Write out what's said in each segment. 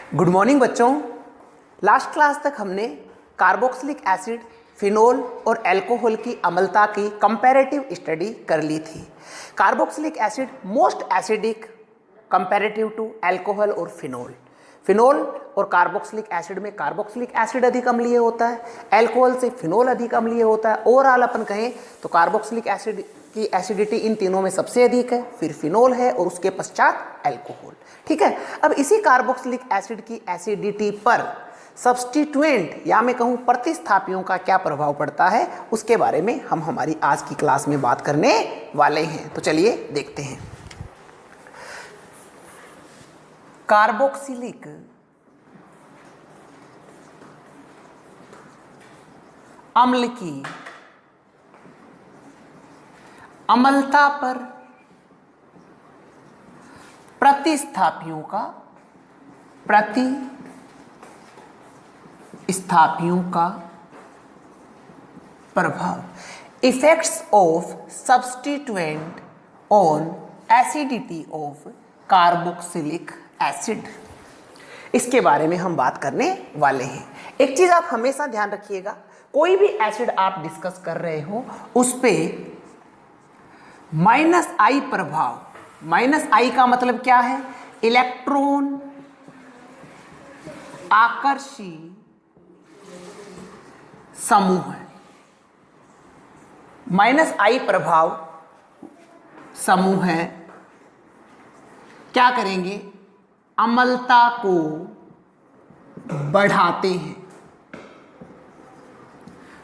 Good morning बच्चों। Last class तक हमने कार्बोक्सिलिक एसिड, फिनोल और अल्कोहल की अम्लता की कंपैरेटिव स्टडी कर ली थी। Carboxylic acid most acidic comparative to alcohol और फिनोल। फिनोल और कार्बोक्सिलिक एसिड में कार्बोक्सिलिक एसिड अधिक अम्लीय होता है, अल्कोहल से फिनोल अधिक अम्लीय होता है। ओवरऑल अपन कहें तो कार्बोक्सिलिक एसिड की एसिडिटी इन तीनों में सबसे अधिक है, फिर फिनोल है और उसके पश्चात अल्कोहल। ठीक है। अब इसी कार्बोक्सिलिक एसिड की एसिडिटी पर सब्स्टिट्यूएंट या मैं कहूं प्रतिस्थापियों का क्या प्रभाव पड़ता है, उसके बारे में हम हमारी आज की क्लास में बात करने वाले हैं। तो चलिए देखते हैं। कार्बोक्सिलिक अम्ल की अम्लता पर प्रतिस्थापियों का प्रभाव। Effects of substituent on acidity of carboxylic acid, इसके बारे में हम बात करने वाले हैं। एक चीज आप हमेशा ध्यान रखिएगा, कोई भी एसिड आप डिस्कस कर रहे हो उस पे -I प्रभाव, -I का मतलब क्या है? इलेक्ट्रॉन आकर्षी समूह है। -I प्रभाव समूह है, क्या करेंगे? अम्लता को बढ़ाते हैं।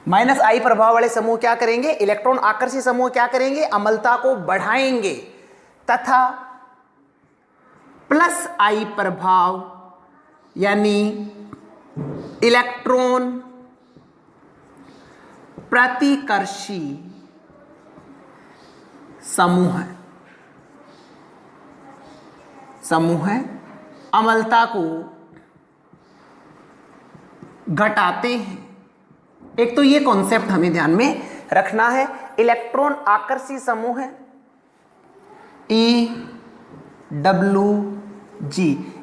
-I प्रभाव वाले समूह क्या करेंगे? इलेक्ट्रॉन आकर्षी समूह क्या करेंगे? अम्लता को बढ़ाएंगे। तथा +I प्रभाव यानी इलेक्ट्रॉन प्रतिकर्षी समूह है अम्लता को घटाते हैं। एक तो ये कॉन्सेप्ट हमें ध्यान में रखना है। इलेक्ट्रॉन आकर्षी समूह है EWG,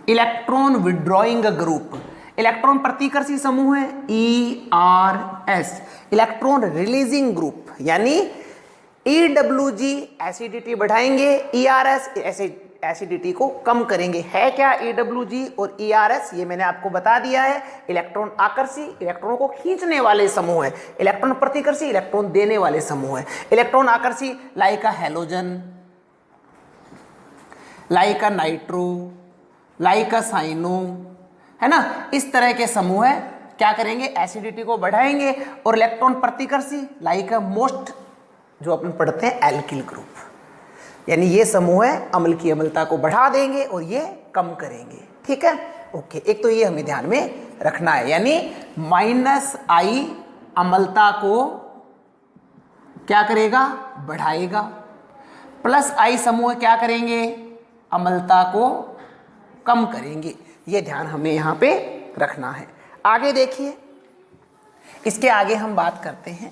electron withdrawing group. Electron प्रतिकर्षी समूह है ERS, इलेक्ट्रॉन रिलीजिंग ग्रुप। यानी EWG एसिडिटी बढ़ाएंगे, ERS एसिडिटी को कम करेंगे। है क्या EWG और ERS? ये मैंने आपको बता दिया है। इलेक्ट्रॉन आकर्षी, इलेक्ट्रॉन को खींचने वाले समूह है। इलेक्ट्रॉन प्रतिकर्षी, इलेक्ट्रॉन देने वाले समूह है। इलेक्ट्रॉन आकर्षी like a halogen, like a nitro, like a cyano, है ना? इस तरह के समूह है, क्या करेंगे? एसिडिटी को बढ़ाएंगे। और इलेक्ट्रॉन प्रतिकर्षी लाइक अ मोस्ट, जो अपन पढ़ते हैं एल्किल ग्रुप, यानी ये समूह है अम्ल की अम्लता को बढ़ा देंगे और ये कम करेंगे। ठीक है, ओके। एक तो ये हमें ध्यान में रखना है, यानी -I अम्लता को क्या करेगा? बढ़ाएगा। +I समूह क्या करेंगे? अम्लता को कम करेंगे। ये ध्यान हमें यहाँ पे रखना है। आगे देखिए, इसके आगे हम बात करते हैं।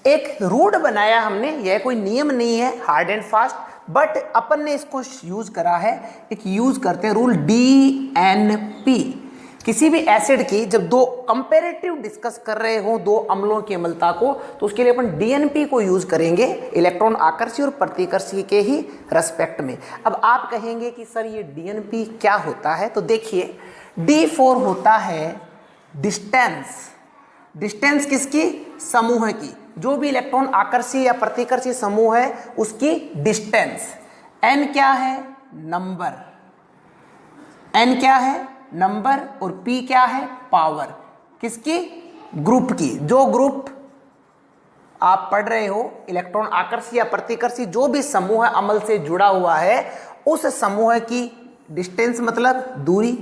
एक रूल बनाया हमने, यह कोई नियम नहीं है हार्ड एंड फास्ट, बट अपन ने इसको यूज करा है। एक यूज करते हैं रूल DNP। किसी भी एसिड की जब दो कंपैरेटिव डिस्कस कर रहे हो, दो अम्लों की अम्लता को, तो उसके लिए अपन DNP को यूज करेंगे, इलेक्ट्रॉन आकर्षी और प्रतिकर्षी के ही रेस्पेक्ट में। अब आप कहेंगे कि सर ये DNP क्या होता है? तो देखिए, D4 होता है डिस्टेंस। डिस्टेंस किसकी? समूह की। जो भी इलेक्ट्रॉन आकर्षी या प्रतिकर्षी समूह है उसकी डिस्टेंस। N क्या है? नंबर। N क्या है? नंबर। और P क्या है? पावर। किसकी? ग्रुप की। जो ग्रुप आप पढ़ रहे हो, इलेक्ट्रॉन आकर्षी या प्रतिकर्षी जो भी समूह है अम्ल से जुड़ा हुआ है, उस समूह की डिस्टेंस मतलब दूरी,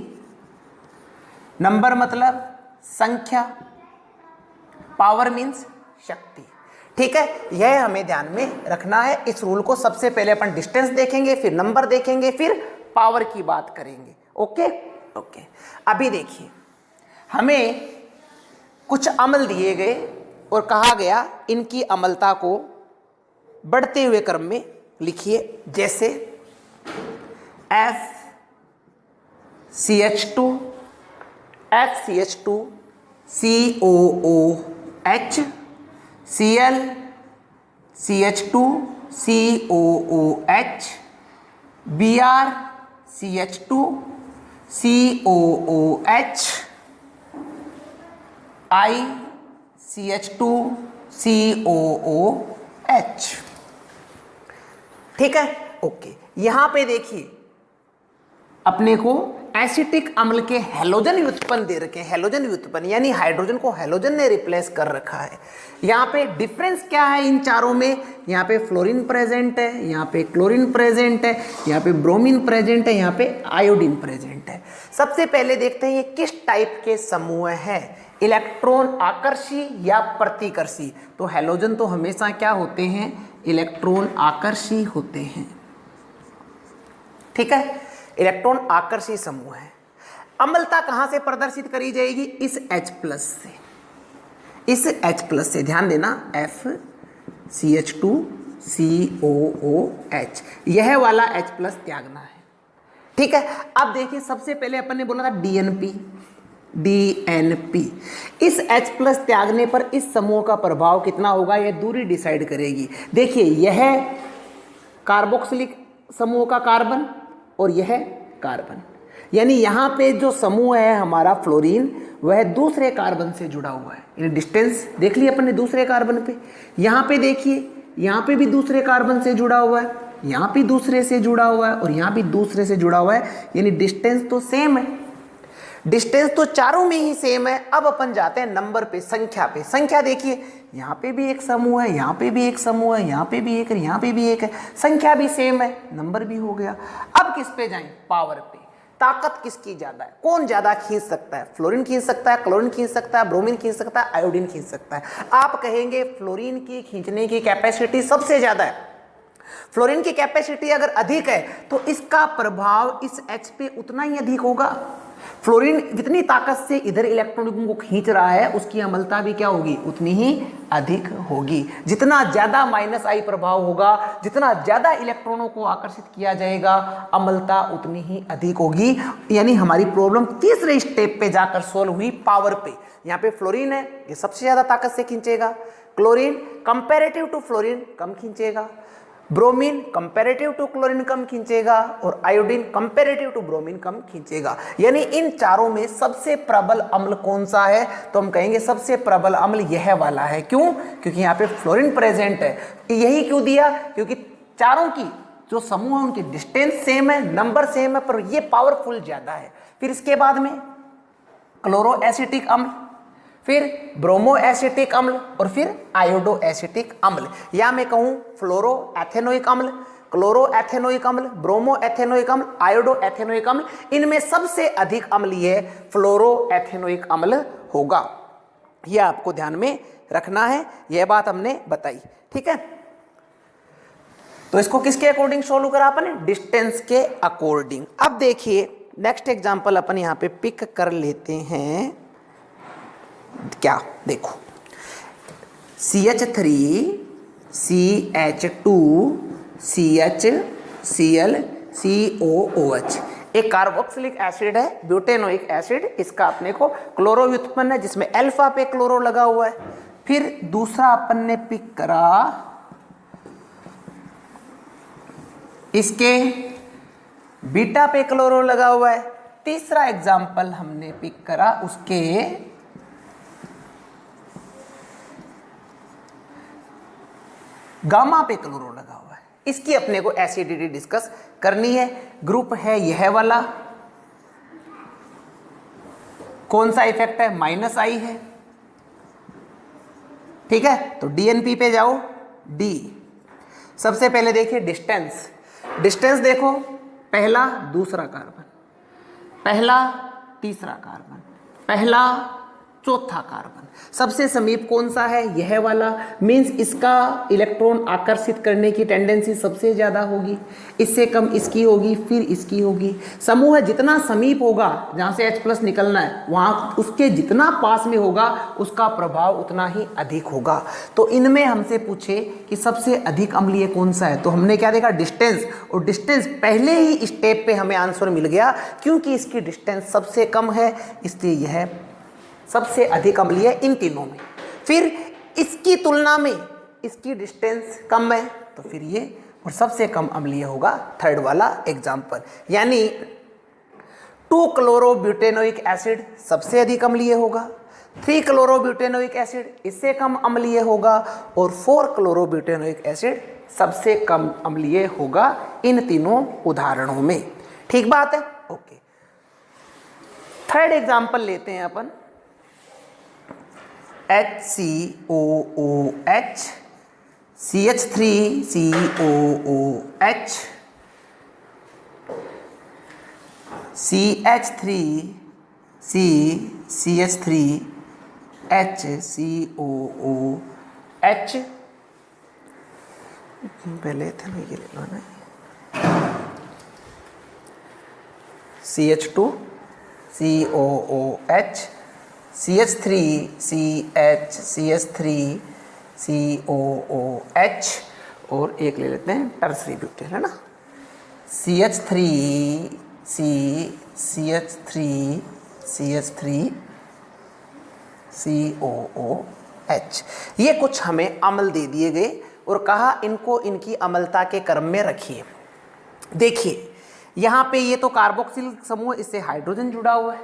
नंबर मतलब संख्या, पावर मीन्स शक्ति। ठीक है, यह हमें ध्यान में रखना है। इस रूल को सबसे पहले अपन डिस्टेंस देखेंगे, फिर नंबर देखेंगे, फिर पावर की बात करेंगे। Okay okay. अभी देखिए, हमें कुछ अम्ल दिए गए और कहा गया इनकी अम्लता को बढ़ते हुए क्रम में लिखिए। जैसे FCH2 FCH2 COOH Cl CH2 COOH Br CH2 COOH I CH2 COOH। ठीक है, ओके। यहां पे देखिए अपने को एसिटिक अम्ल के हैलोजन व्युत्पन्न दे रखे हैं, हैलोजन व्युत्पन्न यानी हाइड्रोजन को हैलोजन ने रिप्लेस कर रखा है। यहाँ पे डिफरेंस क्या है इन चारों में? यहाँ पे फ्लोरीन प्रेजेंट है, यहाँ पे क्लोरीन प्रेजेंट है, यहाँ पे ब्रोमीन प्रेजेंट है, यहाँ पे आयोडीन प्रेजेंट है। सबसे पहले देखते हैं ये किस टाइप के समूह हैं, इलेक्ट्रॉन आकर्षी या प्रतिकर्षी। तो हैलोजन तो हमेशा क्या होते हैं, इलेक्ट्रॉन आकर्षी होते हैं। ठीक है, इलेक्ट्रॉन आकर्षी समूह है। अम्लता कहां से प्रदर्शित करी जाएगी? इस H प्लस से, इस H प्लस से। ध्यान देना, FCH2COOH, यह वाला H प्लस त्यागना है। ठीक है, अब देखिए सबसे पहले अपन ने बोला था DNP। इस H प्लस त्यागने पर इस समूह का प्रभाव कितना होगा, यह दूरी डिसाइड करेगी। देखिए यह कार्बोक्सिलिक समूह का कार्बन और यह कार्बन, यानी यहाँ पे जो समूह है हमारा फ्लोरीन, वह दूसरे कार्बन से जुड़ा हुआ है। यानी डिस्टेंस देख लिया अपन ने दूसरे कार्बन पे। यहाँ पे देखिए, यहाँ पे भी दूसरे कार्बन से जुड़ा हुआ है, यहाँ भी दूसरे से जुड़ा हुआ है और यहाँ भी दूसरे से जुड़ा हुआ है, यानी डिस्टेंस तो सेम है। डिस्टेंस तो चारों में ही सेम है। अब अपन जाते हैं नंबर पे, संख्या पे। संख्या देखिए, यहाँ पे भी एक समूह है, यहाँ पे भी एक समूह है, यहाँ पे भी एक है, यहाँ पे भी एक है, संख्या भी सेम है, नंबर भी हो गया। अब किस पे जाएं? पावर पे। ताकत किसकी ज्यादा है, कौन ज्यादा खींच सकता है? फ्लोरीन खींच सकता है, क्लोरीन खींच सकता है, ब्रोमीन खींच सकता है, आयोडीन खींच सकता है। आप कहेंगे फ्लोरीन की खींचने की कैपेसिटी सबसे ज्यादा है। फ्लोरीन की कैपेसिटी अगर अधिक है तो इसका प्रभाव इस H पे उतना ही अधिक होगा। फ्लोरीन जितनी ताकत से इधर इलेक्ट्रॉनों को खींच रहा है, उसकी अम्लता भी क्या होगी, उतनी ही अधिक होगी। जितना ज्यादा -I प्रभाव होगा, जितना ज्यादा इलेक्ट्रॉनों को आकर्षित किया जाएगा, अम्लता उतनी ही अधिक होगी। यानी हमारी प्रॉब्लम तीसरे स्टेप पे जाकर सोल्व हुई, पावर पे। यहाँ पे फ्लोरीन है, ये सबसे ज्यादा ताकत से खींचेगा। क्लोरीन कंपेरेटिव टू फ्लोरीन कम खींचेगा, ब्रोमीन कंपेरेटिव टू क्लोरीन कम खींचेगा और आयोडीन कंपेरेटिव टू ब्रोमीन कम खींचेगा। यानी इन चारों में सबसे प्रबल अम्ल कौन सा है? तो हम कहेंगे सबसे प्रबल अम्ल यह वाला है। क्यों? क्योंकि यहाँ पे फ्लोरीन प्रेजेंट है। यही क्यों दिया? क्योंकि चारों की जो समूह है उनकी डिस्टेंस सेम है, नंबर सेम है, पर ये पावरफुल ज्यादा है। फिर इसके बाद में क्लोरो एसिटिक अम्ल, फिर ब्रोमो एसिटिक अम्ल और फिर आयोडो एसिटिक अम्ल, या मैं कहूं फ्लोरो एथेनोइक अम्ल, क्लोरो एथेनोइक अम्ल, ब्रोमो एथेनोइक अम्ल, आयोडो एथेनोइक अम्ल। इनमें सबसे अधिक अम्लीय फ्लोरो एथेनोइक अम्ल होगा। यह आपको ध्यान में रखना है, यह बात हमने बताई। ठीक है, तो इसको किसके अकॉर्डिंग सोल्व करा अपन? डिस्टेंस के अकॉर्डिंग। अब देखिए नेक्स्ट एग्जांपल अपन यहां पे पिक कर लेते हैं। क्या देखो, CH3 CH2 CHCl COOH एक कार्बोक्सिलिक एसिड है, ब्यूटेनोइक एसिड। इसका अपने को क्लोरो व्युत्पन्न है जिसमें अल्फा पे क्लोरो लगा हुआ है। फिर दूसरा अपन ने पिक करा इसके बीटा पे क्लोरो लगा हुआ है। तीसरा एग्जाम्पल हमने पिक करा उसके गामा पे क्लोरो लगा हुआ है। इसकी अपने को एसिडिटी डिस्कस करनी है। ग्रुप है यह वाला, कौन सा इफेक्ट है? -I है। ठीक है, तो DNP पे जाओ। D सबसे पहले देखिए डिस्टेंस। डिस्टेंस देखो, पहला दूसरा कार्बन, पहला तीसरा कार्बन, पहला चौथा कार्बन। सबसे समीप कौन सा है? यह वाला, मीन्स इसका इलेक्ट्रॉन आकर्षित करने की टेंडेंसी सबसे ज़्यादा होगी, इससे कम इसकी होगी, फिर इसकी होगी। समूह जितना समीप होगा, जहाँ से H+ निकलना है, वहाँ उसके जितना पास में होगा उसका प्रभाव उतना ही अधिक होगा। तो इनमें हमसे पूछे कि सबसे अधिक अम्लीय कौन सा है, तो हमने क्या देखा? डिस्टेंस, और डिस्टेंस पहले ही स्टेप पे हमें आंसर मिल गया, क्योंकि इसकी डिस्टेंस सबसे कम है, इसलिए यह सबसे अधिक अम्लीय इन तीनों में। फिर इसकी तुलना में इसकी डिस्टेंस कम है, तो फिर ये, और सबसे कम अम्लीय होगा थर्ड वाला एग्जाम्पल, यानी 2-क्लोरोब्यूटेनोइक एसिड सबसे अधिक अम्लीय होगा, 3-क्लोरोब्यूटेनोइक एसिड इससे कम अम्लीय होगा, और 4-क्लोरोब्यूटेनोइक एसिड सबसे कम अम्लीय होगा इन तीनों उदाहरणों में। ठीक बात है? ओके, थर्ड एग्जाम्पल लेते हैं अपन। HCOOH, CH3COOH, CH3CCH3HCOOH, पहले थे ना, ये ले लो ना, CH2COOH, CH3CH, और एक ले लेते हैं टर्सरी ब्यूटेन, है ना, CH3COOH। ये कुछ हमें अम्ल दे दिए गए और कहा इनको इनकी अम्लता के क्रम में रखिए। देखिए यहाँ पे ये तो कार्बोक्सिल समूह, इससे हाइड्रोजन जुड़ा हुआ है,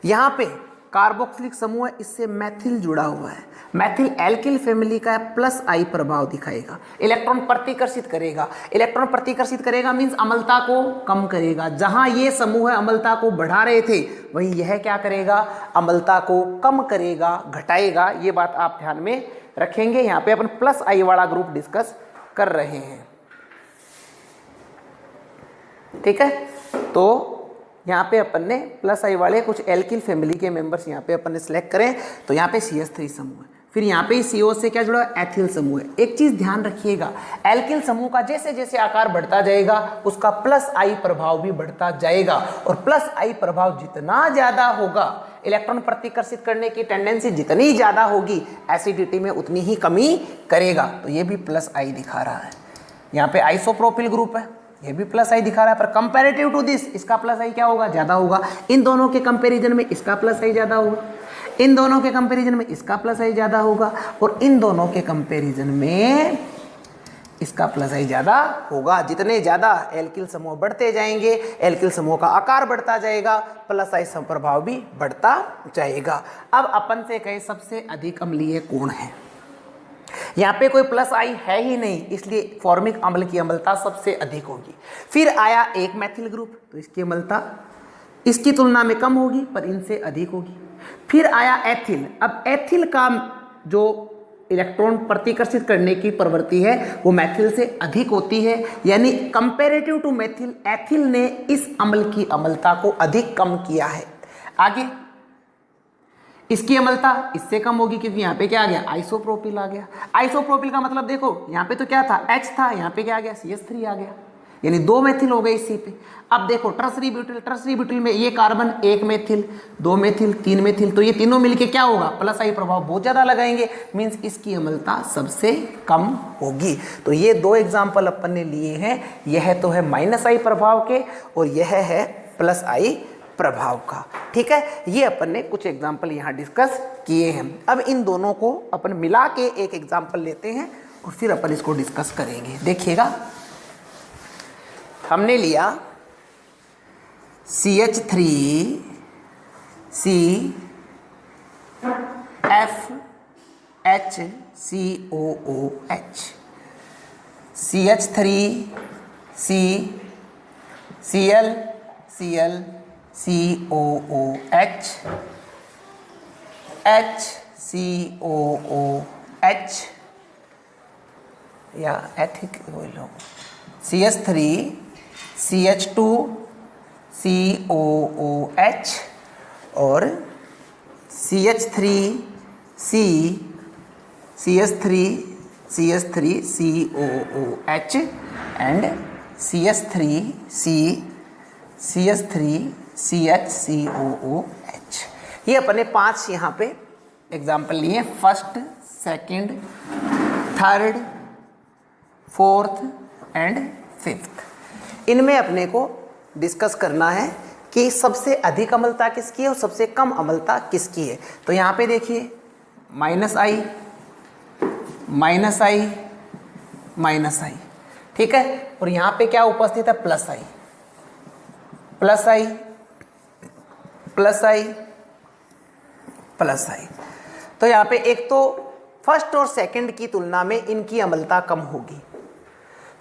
यहाँ पे कार्बोक्सिलिक समूह है, इससे मैथिल जुड़ा हुआ है। मैथिल एल्किल फैमिली का +I प्रभाव दिखाएगा, इलेक्ट्रॉन प्रतिकर्षित करेगा। इलेक्ट्रॉन प्रतिकर्षित करेगा मीन्स अम्लता को कम करेगा। जहां ये समूह अम्लता को बढ़ा रहे थे, वहीं यह क्या करेगा? अम्लता को कम करेगा, घटाएगा। ये बात आप ध्यान में रखेंगे। यहाँ पे अपन +I वाला ग्रुप डिस्कस कर रहे हैं, ठीक है। तो यहाँ पे अपन ने +I वाले कुछ एल्किल फैमिली के मेंबर्स यहाँ पे अपन ने सिलेक्ट करें। तो यहाँ पे CH3 समूह है, फिर यहाँ पे CO से क्या जुड़ा है? एथिल समूह है। एक चीज ध्यान रखिएगा, एल्किल समूह का जैसे जैसे आकार बढ़ता जाएगा उसका +I प्रभाव भी बढ़ता जाएगा, और +I प्रभाव जितना ज्यादा होगा, इलेक्ट्रॉन प्रतिकर्षित करने की टेंडेंसी जितनी ज्यादा होगी, एसिडिटी में उतनी ही कमी करेगा। तो ये भी +I दिखा रहा है। यहाँ पे आइसोप्रोपिल ग्रुप है, ये भी +I दिखा रहा है, पर कंपैरेटिव टू दिस इसका +I क्या होगा? ज्यादा होगा। इन दोनों के कंपैरिजन में इसका +I ज्यादा होगा, इन दोनों के कंपैरिजन में इसका +I ज्यादा होगा, और इन दोनों के कंपैरिजन में इसका +I ज्यादा होगा। जितने ज्यादा एल्किल समूह बढ़ते जाएंगे, एल्किल समूह का आकार बढ़ता जाएगा, +I प्रभाव भी बढ़ता जाएगा। अब अपन से कहे सबसे अधिक अम्लीय कौन है? यहाँ पे कोई +I है ही नहीं, इसलिए फॉर्मिक अम्ल की अम्लता सबसे अधिक होगी। फिर आया एक मैथिल ग्रुप, तो इसकी अम्लता इसकी तुलना में कम होगी, पर इनसे अधिक होगी। फिर आया एथिल। अब एथिल का जो इलेक्ट्रॉन प्रतिकर्षित करने की प्रवृत्ति है वो मैथिल से अधिक होती है, यानी कंपैरेटिव टू मैथिल एथिल ने इस अम्ल की अम्लता को अधिक कम किया है। आगे इसकी अम्लता इससे कम होगी, क्योंकि यहाँ पे क्या आ गया? आइसोप्रोपिल आ गया। आइसोप्रोपिल का मतलब देखो, यहाँ पे तो क्या था? H था, यहाँ पे क्या आ गया? CH3 आ गया, यानी 2 मेथिल हो गए इसी पे। अब देखो टर्सरी ब्यूटिल में ये कार्बन 1 मेथिल, 2 मेथिल, 3 मेथिल, तो ये तीनों मिलके क्या होगा? +I प्रभाव बहुत ज्यादा लगाएंगे, मीन्स इसकी अम्लता सबसे कम होगी। तो ये 2 एग्जाम्पल अपन ने लिए हैं। यह तो है -I प्रभाव के, और यह है +I प्रभाव का, ठीक है। ये अपन ने कुछ एग्जाम्पल यहाँ डिस्कस किए हैं। अब इन दोनों को अपन मिला के एक एग्जाम्पल लेते हैं और फिर अपन इसको डिस्कस करेंगे। देखिएगा, हमने लिया CH3CFHCOOH, CH3CClClCOOH, HCOOH या एथिक बोलो, CH3CH2COOH और CH3 C CH3 CH3 COOH and CH3 C CH3 CHCOOH। ये अपने 5 यहाँ पे एग्जाम्पल लिए, first, second, third, fourth and fifth. इनमें अपने को डिस्कस करना है कि सबसे अधिक अम्लता किसकी है और सबसे कम अम्लता किसकी है। तो यहाँ पे देखिए -I -I -I, ठीक है, और यहाँ पे क्या उपस्थित है +I +I +I +I। तो यहाँ पे एक तो फर्स्ट और सेकंड की तुलना में इनकी अम्लता कम होगी,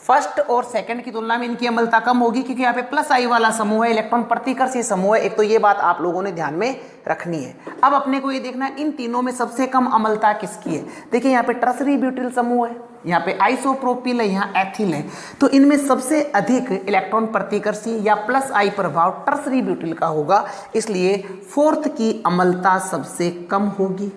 फर्स्ट और सेकंड की तुलना में इनकी अम्लता कम होगी क्योंकि यहाँ पे +I वाला समूह है, इलेक्ट्रॉन प्रतिकर्षी समूह है। एक तो ये बात आप लोगों ने ध्यान में रखनी है। अब अपने को ये देखना है इन तीनों में सबसे कम अम्लता किसकी है। देखिए यहाँ पे टर्सरी ब्यूटिल समूह है, यहाँ पे आइसोप्रोपिल है, यहाँ एथिल है। तो इनमें सबसे अधिक इलेक्ट्रॉन प्रतिकर्षी या +I प्रभाव टर्सरी ब्यूटिल का होगा, इसलिए फोर्थ की अम्लता सबसे कम होगी।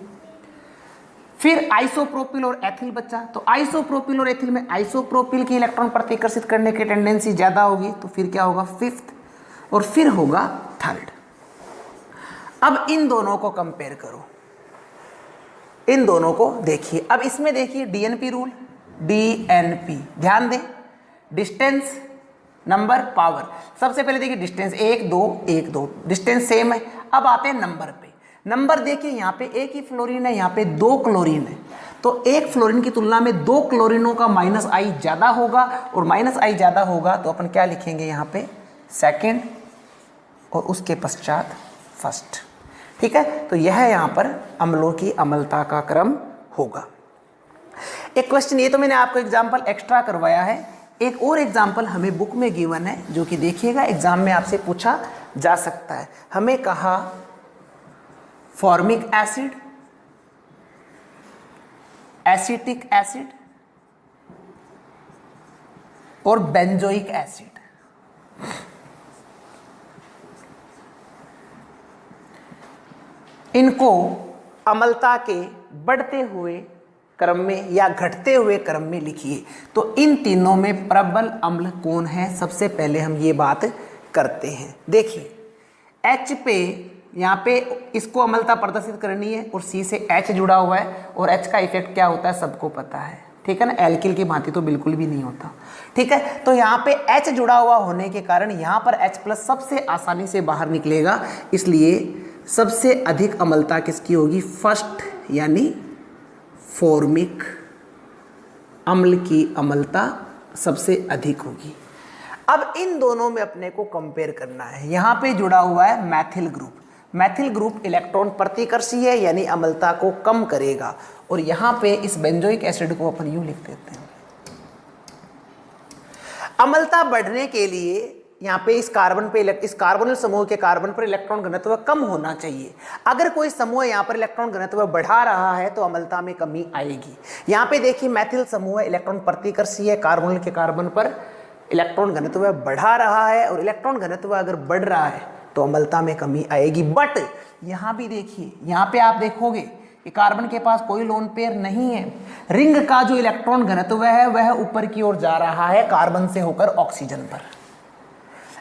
फिर आइसोप्रोपिल और एथिल बचा, तो आइसोप्रोपिल और एथिल में आइसोप्रोपिल की इलेक्ट्रॉन प्रतिकर्षित करने की टेंडेंसी ज्यादा होगी, तो फिर क्या होगा फिफ्थ, और फिर होगा थर्ड। अब इन दोनों को कंपेयर करो, इन दोनों को देखिए। अब इसमें देखिए DNP रूल, DNP ध्यान दें, डिस्टेंस नंबर पावर। सबसे पहले देखिए डिस्टेंस 1 2 1 2, डिस्टेंस सेम है। अब आते हैं नंबर पे। नंबर देखिए यहाँ पे एक ही फ्लोरीन है, यहाँ पे 2 क्लोरीन है, तो एक फ्लोरीन की तुलना में 2 क्लोरीनों का -I ज़्यादा होगा, और -I ज़्यादा होगा तो अपन क्या लिखेंगे यहाँ पे सेकंड और उसके पश्चात फर्स्ट, ठीक है। तो यह यहाँ पर अम्लों की अम्लता का क्रम होगा। एक क्वेश्चन, ये तो मैंने आपको एग्जाम्पल एक्स्ट्रा करवाया है, एक और एग्जाम्पल हमें बुक में गिवन है जो कि देखिएगा एग्जाम में आपसे पूछा जा सकता है। हमें कहा फॉर्मिक एसिड, एसिटिक एसिड और बेंजोइक एसिड। इनको अम्लता के बढ़ते हुए क्रम में या घटते हुए क्रम में लिखिए। तो इन तीनों में प्रबल अम्ल कौन है, सबसे पहले हम ये बात करते हैं। देखिए H पे यहाँ पे इसको अम्लता प्रदर्शित करनी है और C से H जुड़ा हुआ है, और H का इफेक्ट क्या होता है सबको पता है, ठीक है ना, एल्किल की भांति तो बिल्कुल भी नहीं होता, ठीक है। तो यहाँ पे H जुड़ा हुआ होने के कारण यहाँ पर H+ सबसे आसानी से बाहर निकलेगा, इसलिए सबसे अधिक अम्लता किसकी होगी, फर्स्ट यानी फॉर्मिक अम्ल की अम्लता सबसे अधिक होगी। अब इन दोनों में अपने को कंपेयर करना है। यहाँ पे जुड़ा हुआ है methyl group, methyl group electron प्रतिकर्षी है यानी अम्लता को कम करेगा, और यहाँ पे इस बेंजोइक एसिड को अपन यूं लिख देते हैं। अम्लता बढ़ने के लिए यहाँ पे इस कार्बन पे इस कार्बोनिल समूह के कार्बन पर इलेक्ट्रॉन घनत्व कम होना चाहिए। अगर कोई समूह यहाँ पर इलेक्ट्रॉन घनत्व बढ़ा रहा है तो अम्लता में कमी आएगी। यहाँ पे देखिए मैथिल समूह इलेक्ट्रॉन प्रतिकर्षी है, कार्बोनिल के कार्बन पर इलेक्ट्रॉन घनत्व बढ़ा रहा है, और इलेक्ट्रॉन घनत्व अगर बढ़ रहा है तो अम्लता में कमी आएगी। बट यहाँ भी देखिए, यहाँ पे आप देखोगे कि कार्बन के पास कोई लोन पेयर नहीं है, रिंग का जो इलेक्ट्रॉन घनत्व है वह ऊपर की ओर जा रहा है कार्बन से होकर ऑक्सीजन पर।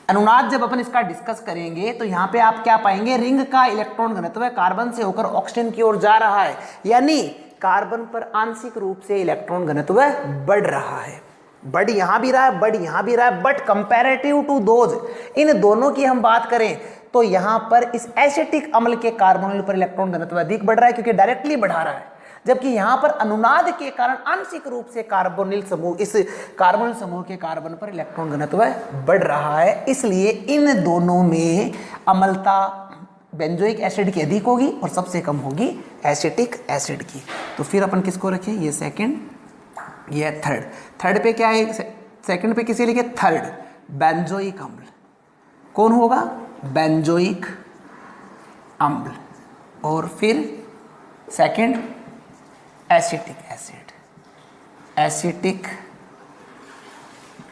अनुनाद जब अपन इसका डिस्कस करेंगे तो यहाँ पे आप क्या पाएंगे, रिंग का इलेक्ट्रॉन घनत्व कार्बन से होकर ऑक्सीजन की ओर जा रहा है, यानी कार्बन पर आंशिक रूप से इलेक्ट्रॉन घनत्व बढ़ रहा है। बढ़ यहाँ भी रहा है, बढ़ यहाँ भी रहा है, बट कंपैरेटिव टू दोज, इन दोनों की हम बात करें तो यहाँ पर इस एसिटिक अम्ल के कार्बोनिल पर इलेक्ट्रॉन घनत्व अधिक बढ़ रहा है क्योंकि डायरेक्टली बढ़ा रहा है, जबकि यहाँ पर अनुनाद के कारण आंशिक रूप से कार्बोनिल समूह, इस कार्बोनिल समूह के कार्बन पर इलेक्ट्रॉन घनत्व बढ़ रहा है। इसलिए इन दोनों में अम्लता बेंजोइक एसिड की अधिक होगी और सबसे कम होगी एसिटिक एसिड की। तो फिर अपन किसको रखें, ये सेकंड, ये थर्ड। थर्ड पे क्या है, सेकंड पे किसे लिखे, थर्ड बेंजोइक अम्ल। कौन होगा, बेंजोइक अम्ल। और फिर सेकंड एसिटिक एसिड, एसिटिक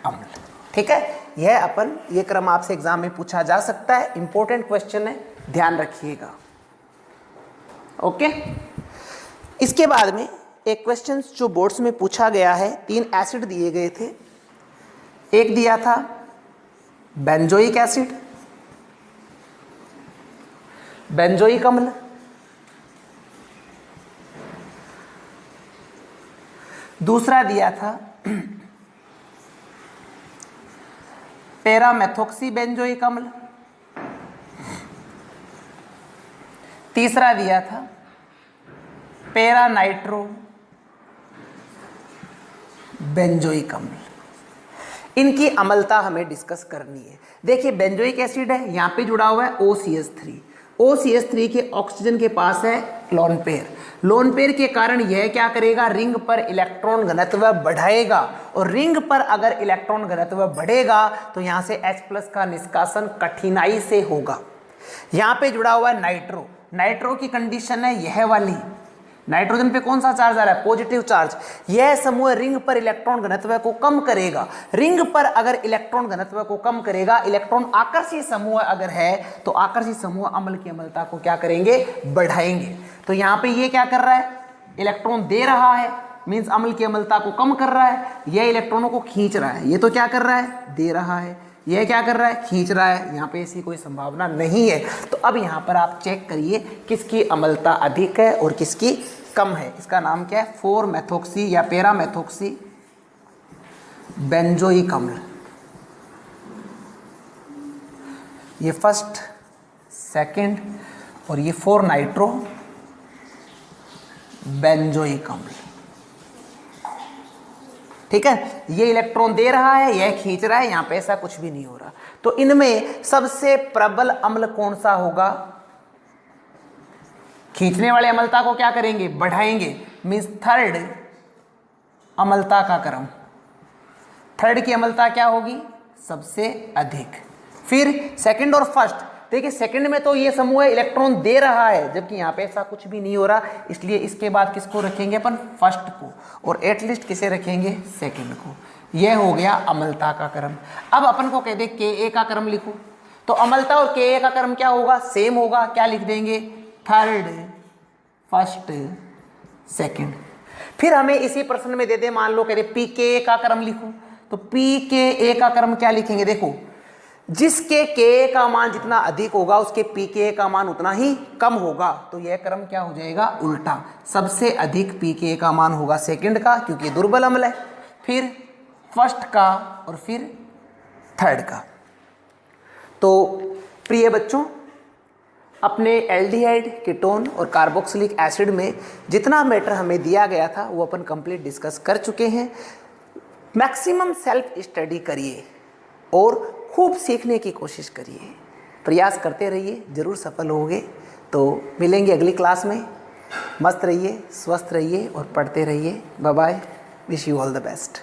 अम्ल, ठीक है। यह अपन ये क्रम आपसे एग्जाम में पूछा जा सकता है, इंपॉर्टेंट क्वेश्चन है, ध्यान रखिएगा। ओके। इसके बाद में एक क्वेश्चन जो बोर्ड्स में पूछा गया है, 3 एसिड दिए गए थे। एक दिया था बेंजोइक एसिड, बेंजोइक अम्ल, दूसरा दिया था पैरामेथोक्सी बेंजोइक अम्ल, तीसरा दिया था पैरा नाइट्रो बेंजोइक अम्ल। इनकी अम्लता हमें डिस्कस करनी है। देखिए बेंजोइक एसिड है, यहाँ पे जुड़ा हुआ है OCH3। OCH3 के ऑक्सीजन के पास है लोन पेयर। लोन पेयर के कारण यह क्या करेगा, रिंग पर इलेक्ट्रॉन घनत्व बढ़ाएगा, और रिंग पर अगर इलेक्ट्रॉन घनत्व बढ़ेगा तो यहाँ से H+ का निष्कासन कठिनाई से होगा। यहाँ पे जुड़ा हुआ है नाइट्रो। नाइट्रो की कंडीशन है यह वाली, नाइट्रोजन पे कौन सा चार्ज आ रहा है, पॉजिटिव चार्ज। यह समूह रिंग पर इलेक्ट्रॉन घनत्व को कम करेगा। रिंग पर अगर इलेक्ट्रॉन घनत्व को कम करेगा, इलेक्ट्रॉन आकर्षी समूह अगर है तो आकर्षी समूह अम्ल की अम्लता को क्या करेंगे, बढ़ाएंगे। तो यहाँ पे ये क्या कर रहा है, इलेक्ट्रॉन दे रहा है, मीन्स अम्ल की अम्लता को कम कर रहा है। यह इलेक्ट्रॉनों को खींच रहा है, ये तो क्या कर रहा है, दे रहा है। यह क्या कर रहा है, खींच रहा है। यहाँ पे ऐसी कोई संभावना नहीं है। तो अब यहाँ पर आप चेक करिए किसकी अम्लता अधिक है और किसकी कम है। इसका नाम क्या है, 4-मेथोक्सी या पैरामेथोक्सी बेंजोइक अम्ल। ये फर्स्ट, सेकंड और ये 4-नाइट्रो बेंजोइक अम्ल। ठीक है, ये इलेक्ट्रॉन दे रहा है, यह खींच रहा है, यहां पे ऐसा कुछ भी नहीं हो रहा। तो इनमें सबसे प्रबल अम्ल कौन सा होगा, खींचने वाले अम्लता को क्या करेंगे, बढ़ाएंगे, मीन्स थर्ड अम्लता का क्रम। थर्ड की अम्लता क्या होगी, सबसे अधिक। फिर सेकंड और फर्स्ट, देखिए सेकंड में तो ये समूह इलेक्ट्रॉन दे रहा है, जबकि यहाँ पे ऐसा कुछ भी नहीं हो रहा, इसलिए इसके बाद किसको रखेंगे अपन, फर्स्ट को, और एटलीस्ट किसे रखेंगे, सेकंड को। यह हो गया अम्लता का क्रम। अब अपन को कह दे Ka का क्रम लिखो, तो अम्लता और Ka का क्रम क्या होगा, सेम होगा। क्या लिख देंगे, थर्ड, फर्स्ट, सेकंड। फिर हमें इसी प्रश्न में दे दे, मान लो कह दे Pka का क्रम लिखो, तो Pka का क्रम क्या लिखेंगे, देखो जिसके Ka का मान जितना अधिक होगा उसके Pka का मान उतना ही कम होगा। तो यह क्रम क्या हो जाएगा, उल्टा। सबसे अधिक Pka का मान होगा सेकंड का, क्योंकि दुर्बल अम्ल है, फिर फर्स्ट का और फिर थर्ड का। तो प्रिय बच्चों, अपने एल्डिहाइड, कीटोन और कार्बोक्सिलिक एसिड में जितना मैटर हमें दिया गया था वो अपन कंप्लीट डिस्कस कर चुके हैं। मैक्सिमम सेल्फ स्टडी करिए और खूब सीखने की कोशिश करिए, प्रयास करते रहिए, ज़रूर सफल होंगे। तो मिलेंगे अगली क्लास में। मस्त रहिए, स्वस्थ रहिए और पढ़ते रहिए। Bye bye, wish you all the best.